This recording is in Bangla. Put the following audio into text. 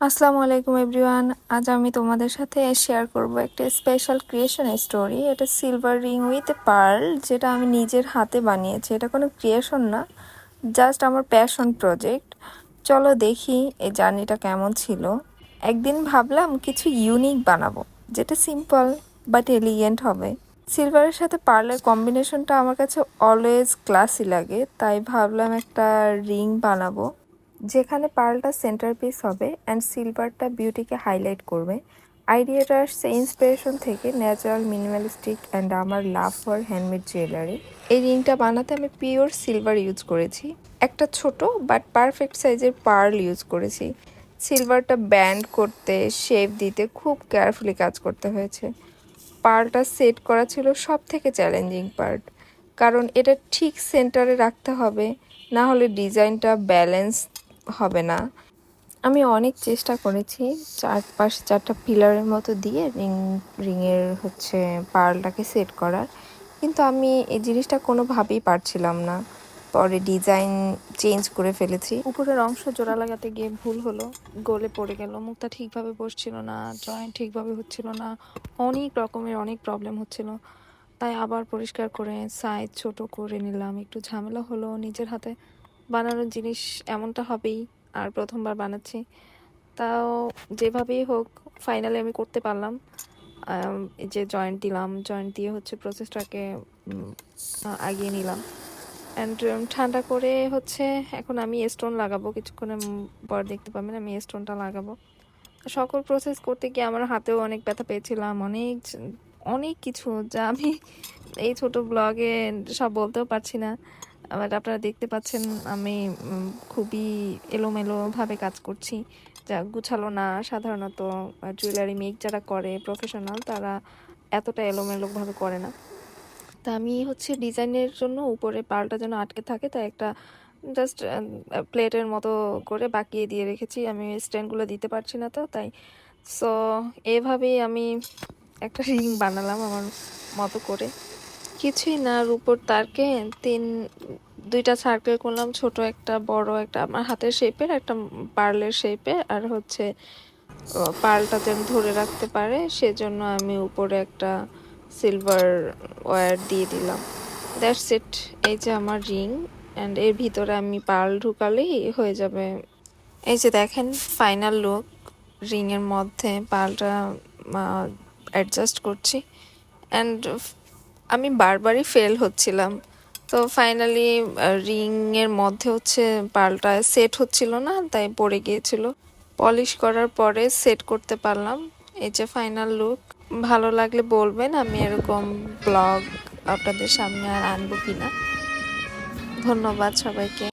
আসসালামু আলাইকুম এভরিওয়ান। আজ আমি তোমাদের সাথে শেয়ার করব একটা স্পেশাল ক্রিয়েশন স্টোরি। এটা সিলভার রিং উইথ পার্ল, যেটা আমি নিজের হাতে বানিয়েছি। এটা কোনো ক্রিয়েশন না, জাস্ট আমার প্যাশন প্রজেক্ট। চলো দেখি এই জার্নিটা কেমন ছিল। একদিন ভাবলাম কিছু ইউনিক বানাবো, যেটা সিম্পল বাট এলিগেন্ট হবে। সিলভারের সাথে পার্লের কম্বিনেশনটা আমার কাছে অলওয়েজ ক্লাসি লাগে, তাই ভাবলাম একটা রিং বানাবো যেখানে পার্লটা সেন্টার পিস হবে অ্যান্ড সিলভারটা বিউটিকে হাইলাইট করবে। আইডিয়াটা আসছে ইন্সপিরেশন থেকে, ন্যাচারাল, মিনিমালিস্টিক অ্যান্ড আমার লাভ ফর হ্যান্ডমেড জুয়েলারি। এই রিংটা বানাতে আমি পিওর সিলভার ইউজ করেছি, একটা ছোট বাট পারফেক্ট সাইজের পার্ল ইউজ করেছি। সিলভারটা ব্যান্ড করতে, শেপ দিতে খুব কেয়ারফুলি কাজ করতে হয়েছে। পার্লটা সেট করা ছিল সব থেকে চ্যালেঞ্জিং পার্ট, কারণ এটা ঠিক সেন্টারে রাখতে হবে, না হলে ডিজাইনটা ব্যালেন্স হবে না। আমি অনেক চেষ্টা করেছি চারটা পিলারের মতো দিয়ে রিংয়ের পার্লটাকে সেট করার, কিন্তু আমি এই জিনিসটা কোনোভাবেই পারছিলাম না। পরে ডিজাইন চেঞ্জ করে ফেলেছি। উপরের অংশ জোড়া লাগাতে গিয়ে ভুল হলো, গলে পড়ে গেল, মুখটা ঠিকভাবে বসছিল না, জয়েন্ট ঠিকভাবে হচ্ছিল না, অনেক প্রবলেম হচ্ছিল। তাই আবার পরিষ্কার করে সাইজ ছোট করে নিলাম। একটু ঝামেলা হলো, নিজের হাতে বানানোর জিনিস এমনটা হবেই, আর প্রথমবার বানাচ্ছি। তাও যেভাবেই হোক ফাইনালি আমি করতে পারলাম। এই যে জয়েন্ট দিলাম, জয়েন্ট দিয়ে প্রসেসটাকে আগিয়ে নিলাম অ্যান্ড ঠান্ডা করে এখন আমি স্টোন লাগাবো। কিছুক্ষণের পর দেখতে পাবেন আমি স্টোনটা লাগাবো। সকল প্রসেস করতে গিয়ে আমার হাতেও অনেক ব্যথা পেয়েছিলাম, অনেক কিছু যা আমি এই ছোট ব্লগে সব বলতেও পারছি না। বাট আপনারা দেখতে পাচ্ছেন আমি খুবই এলোমেলোভাবে কাজ করছি, যা গুছালো না। সাধারণত জুয়েলারি মেক যারা করে প্রফেশনাল, তারা এতটা এলোমেলোভাবে করে না। তা আমি ডিজাইনের জন্য উপরে পালটা যেন আটকে থাকে, তাই একটা জাস্ট প্লেটের মতো করে বাঁকিয়ে দিয়ে রেখেছি। আমি স্ট্যান্ডগুলো দিতে পারছি না, তো তাই সো এভাবেই আমি একটা রিং বানালাম আমার মতো করে। কিছুই না, রূপোর তারকে দুইটা সার্কেল করলাম, ছোট একটা, বড় একটা, আমার হাতের শেপের একটা, পার্লের শেপে। আর পার্লটা যেন ধরে রাখতে পারে সেজন্য আমি উপরে একটা সিলভার ওয়্যার দিয়ে দিলাম। That's it. এই যে আমার রিং, অ্যান্ড এর ভিতরে আমি পার্ল ঢুকালেই হয়ে যাবে। এই যে দেখেন ফাইনাল লুক। রিংয়ের মধ্যে পার্লটা অ্যাডজাস্ট করছি অ্যান্ড আমি বারবারই ফেল হচ্ছিলাম। তো ফাইনালি রিংয়ের মধ্যে পার্লটা সেট হচ্ছিল না, তাই পড়ে গিয়েছিল। পলিশ করার পরে সেট করতে পারলাম। এই যে ফাইনাল লুক। ভালো লাগলে বলবেন আমি এরকম ব্লগ আপনাদের সামনে আর আনবো কিনা। ধন্যবাদ সবাইকে।